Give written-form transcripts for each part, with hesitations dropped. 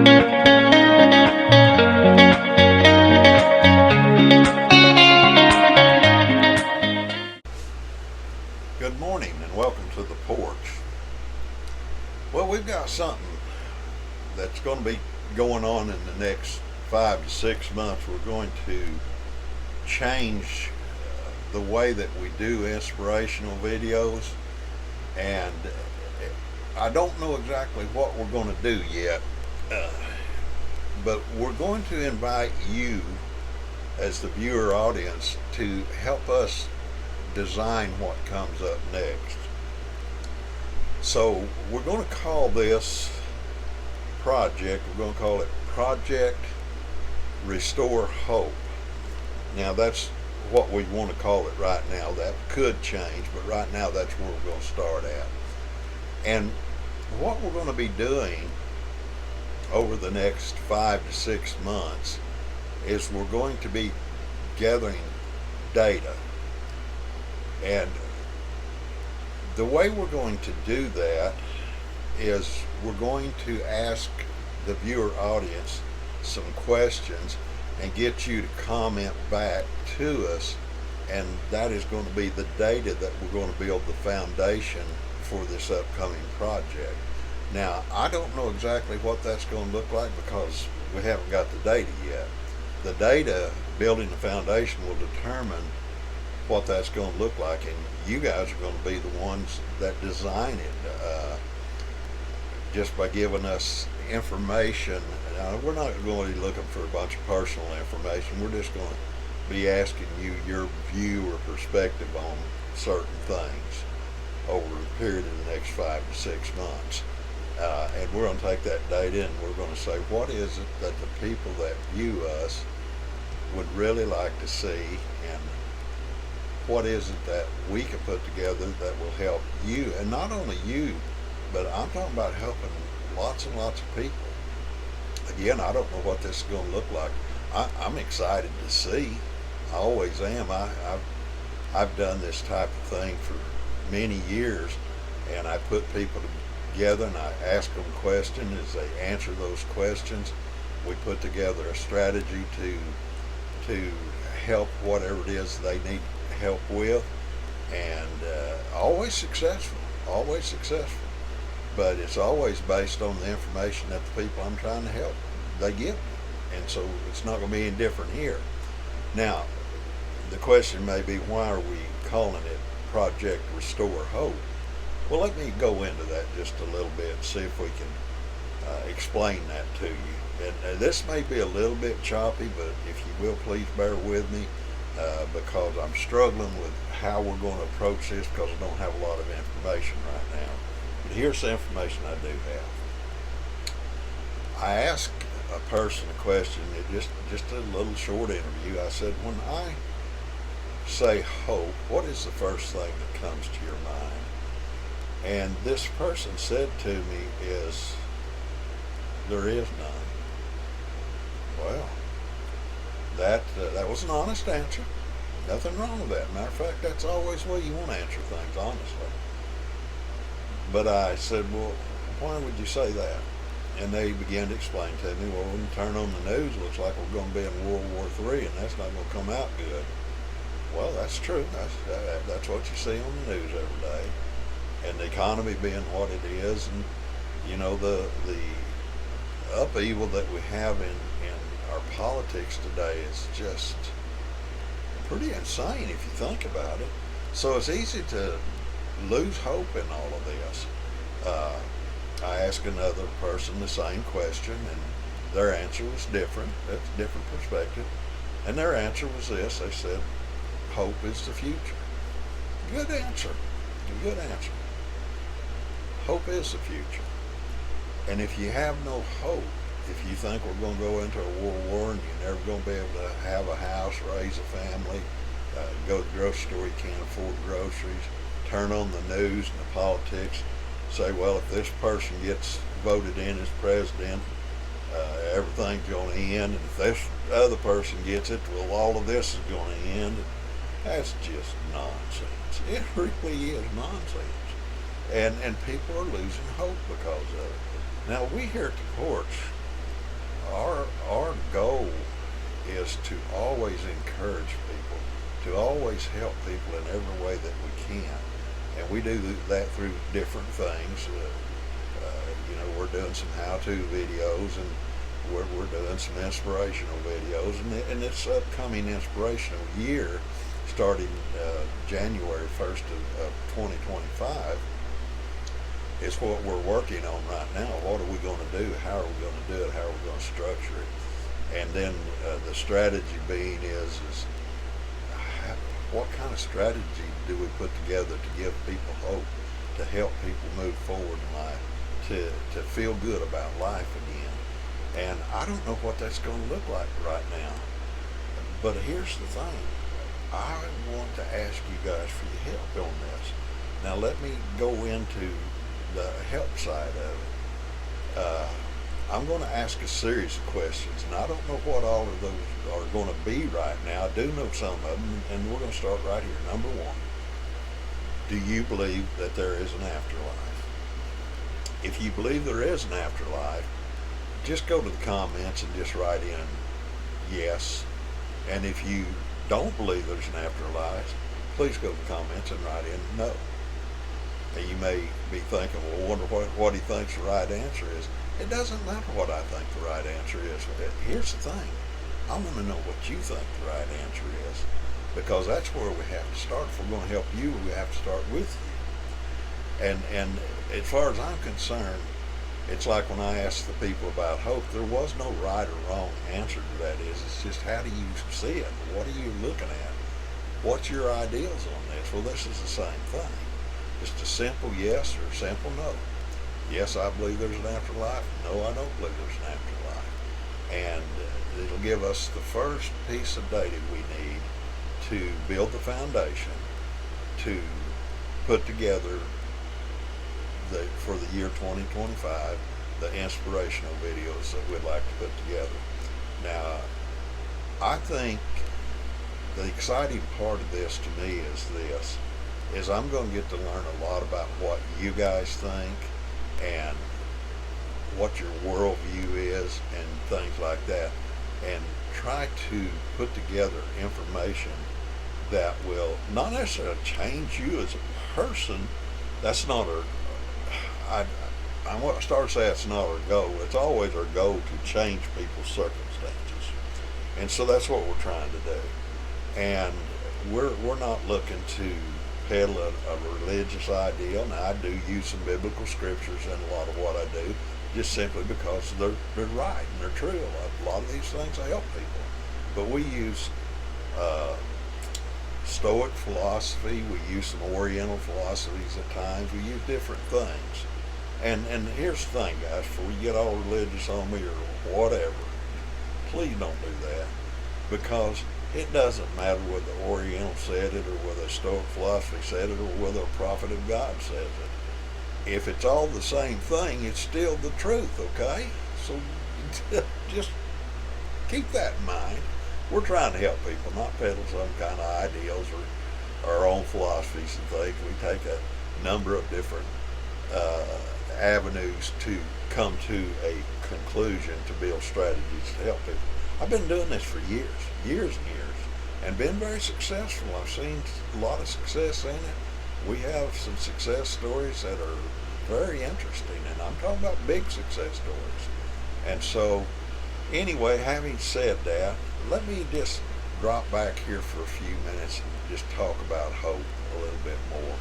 Good morning and welcome to the porch. Well, we've got something that's going to be going on in the next 5 to 6 months. We're going to change the way that we do inspirational videos, and I don't know exactly what we're going to do yet, but we're going to invite you as the viewer audience to help us design what comes up next. So we're going to call this project, we're going to call it Project Restore Hope. Now that's what we want to call it right now. That could change, but right now that's where we're going to start at. And what we're going to be doing over the next 5 to 6 months is we're going to be gathering data. And the way we're going to do that is we're going to ask the viewer audience some questions and get you to comment back to us, and that is going to be the data that we're going to build the foundation for this upcoming project. Now, I don't know exactly what that's going to look like because we haven't got the data yet. The data building the foundation will determine what that's going to look like, and you guys are going to be the ones that design it just by giving us information. Now, we're not going to be looking for a bunch of personal information. We're just going to be asking you your view or perspective on certain things over the period of the next 5 to 6 months. And we're going to take that data and we're going to say, what is it that the people that view us would really like to see, and what is it that we can put together that will help you, and not only you, but I'm talking about helping lots and lots of people. Again, I don't know what this is going to look like. I'm excited to see. I always am. I've done this type of thing for many years, and I put people together and I ask them questions. As they answer those questions, we put together a strategy to help whatever it is they need help with, and always successful, but it's always based on the information that the people I'm trying to help, they give me, and so it's not going to be any different here. Now, the question may be, why are we calling it Project Restore Hope? Well, let me go into that just a little bit and see if we can explain that to you. And this may be a little bit choppy, but if you will, please bear with me. Because I'm struggling with how we're going to approach this, because I don't have a lot of information right now. But here's the information I do have. I asked a person a question, just a little short interview. I said, when I say hope, what is the first thing that comes to your mind? And this person said to me is, there is none. Well, that was an honest answer. Nothing wrong with that. Matter of fact, that's always the way you want to answer things, honestly. But I said, well, why would you say that? And they began to explain to me, well, when you turn on the news, it looks like we're going to be in World War III, and that's not going to come out good. Well, that's true. That's what you see on the news every day. And the economy being what it is, and you know, the upheaval that we have in our politics today is just pretty insane if you think about it. So it's easy to lose hope in all of this. I asked another person the same question, and their answer was different. That's a different perspective. And their answer was this. They said, hope is the future. Good answer. Good answer. Hope is the future. And if you have no hope, if you think we're going to go into a world war and you're never going to be able to have a house, raise a family, go to the grocery store, you can't afford groceries, turn on the news and the politics, say, well, if this person gets voted in as president, everything's going to end, and if this other person gets it, well, all of this is going to end. That's just nonsense. It really is nonsense. And people are losing hope because of it. Now, we here at the Porch, our goal is to always encourage people, to always help people in every way that we can, and we do that through different things. We're doing some how-to videos, and we're doing some inspirational videos, and this upcoming inspirational year, starting January 1st of 2025, is what we're working on right now. What are we going to do? How are we going to do it? How are we going to structure it? And then the strategy being is what kind of strategy do we put together to give people hope, to help people move forward in life, to feel good about life again. And I don't know what that's going to look like right now. But here's the thing. I want to ask you guys for your help on this. Now let me go into the help side of it. I'm going to ask a series of questions, and I don't know what all of those are going to be right now. I do know some of them, and we're going to start right here. Number one, do you believe that there is an afterlife? If you believe there is an afterlife, just go to the comments and just write in yes. And if you don't believe there's an afterlife, please go to the comments and write in no. And you may be thinking, well, wonder what he thinks the right answer is. It doesn't matter what I think the right answer is. Here's the thing. I want to know what you think the right answer is, because that's where we have to start. If we're going to help you, we have to start with you. And as far as I'm concerned, it's like when I asked the people about hope, there was no right or wrong answer to that. It's just, how do you see it? What are you looking at? What's your ideals on this? Well, this is the same thing. Just a simple yes or a simple no. Yes, I believe there's an afterlife. No, I don't believe there's an afterlife. And it'll give us the first piece of data we need to build the foundation to put together for the year 2025, the inspirational videos that we'd like to put together. Now, I think the exciting part of this to me is I'm going to get to learn a lot about what you guys think and what your worldview is and things like that, and try to put together information that will not necessarily change you as a person. That's not I want to start to say it's not our goal. It's always our goal to change people's circumstances. And so that's what we're trying to do. And we're not looking to peddle a religious ideal. Now, I do use some biblical scriptures in a lot of what I do, just simply because they're right and they're true. A lot of these things help people. But we use Stoic philosophy. We use some Oriental philosophies at times. We use different things. And here's the thing, guys, before you get all religious on me or whatever, please don't do that, because it doesn't matter whether the Oriental said it or whether Stoic philosophy said it or whether a prophet of God says it. If it's all the same thing, it's still the truth, okay? So just keep that in mind. We're trying to help people, not peddle some kind of ideals or our own philosophies and things. We take a number of different avenues to come to a conclusion to build strategies to help people. I've been doing this for years and years, and been very successful. I've seen a lot of success in it. We have some success stories that are very interesting, and I'm talking about big success stories. And so, anyway, having said that, let me just drop back here for a few minutes and just talk about hope a little bit more.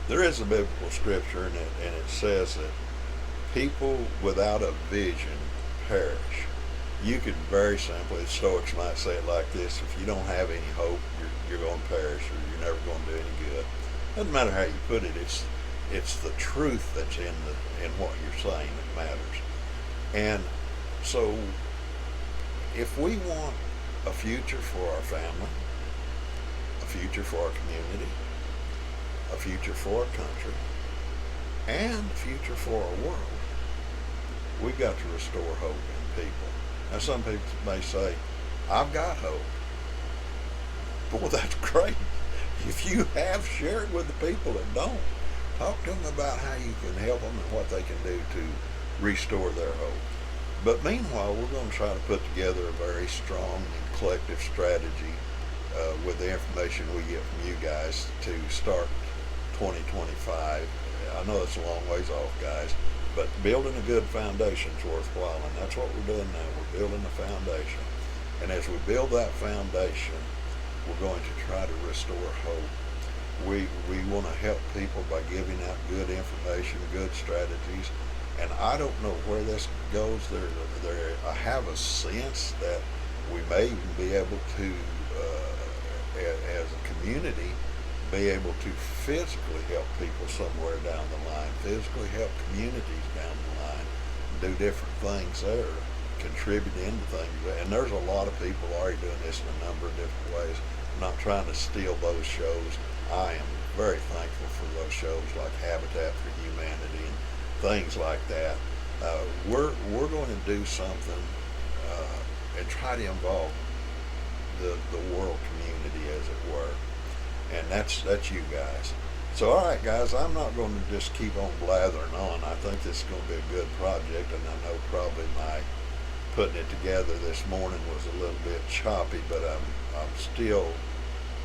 There is a biblical scripture in it, and it says that people without a vision perish. You could very simply, the Stoics might say it like this: if you don't have any hope, you're going to perish, or you're never going to do any good. Doesn't matter how you put it. It's the truth that's in what you're saying that matters. And so, if we want a future for our family, a future for our community, a future for our country, and a future for our world, we've got to restore hope in people. Now, some people may say, I've got hope. Boy, that's great. If you have, share it with the people that don't. Talk to them about how you can help them and what they can do to restore their hope. But meanwhile, we're going to try to put together a very strong and collective strategy with the information we get from you guys to start 2025. I know it's a long ways off, guys, but building a good foundation is worthwhile, and that's what we're doing now. We're building a foundation. And as we build that foundation, we're going to try to restore hope. We want to help people by giving out good information, good strategies. And I don't know where this goes. I have a sense that we may even be able to, as a community, be able to physically help people somewhere down the line, physically help communities down the line, do different things there, contribute into things. And there's a lot of people already doing this in a number of different ways. I'm not trying to steal those shows. I am very thankful for those shows like Habitat for Humanity and things like that. We're going to do something and try to involve the world community, as it were, and that's you guys. So, all right, guys, I'm not going to just keep on blathering on. I think this is going to be a good project, and I know probably my putting it together this morning was a little bit choppy, but I'm still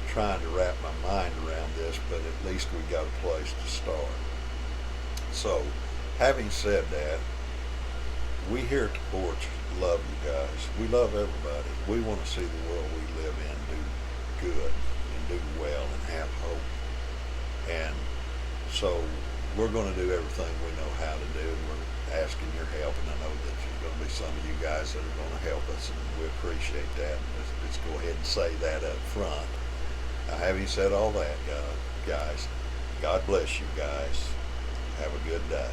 trying to wrap my mind around this. But at least we got a place to start. So, having said that, we here at the Porch love you guys. We love everybody. We want to see the world we live in do good and do well and have hope. And so we're going to do everything we know how to do. We're asking your help, and I know that there's going to be some of you guys that are going to help us, and we appreciate that. Let's go ahead and say that up front. Now, having said all that, guys, God bless you guys. Have a good day.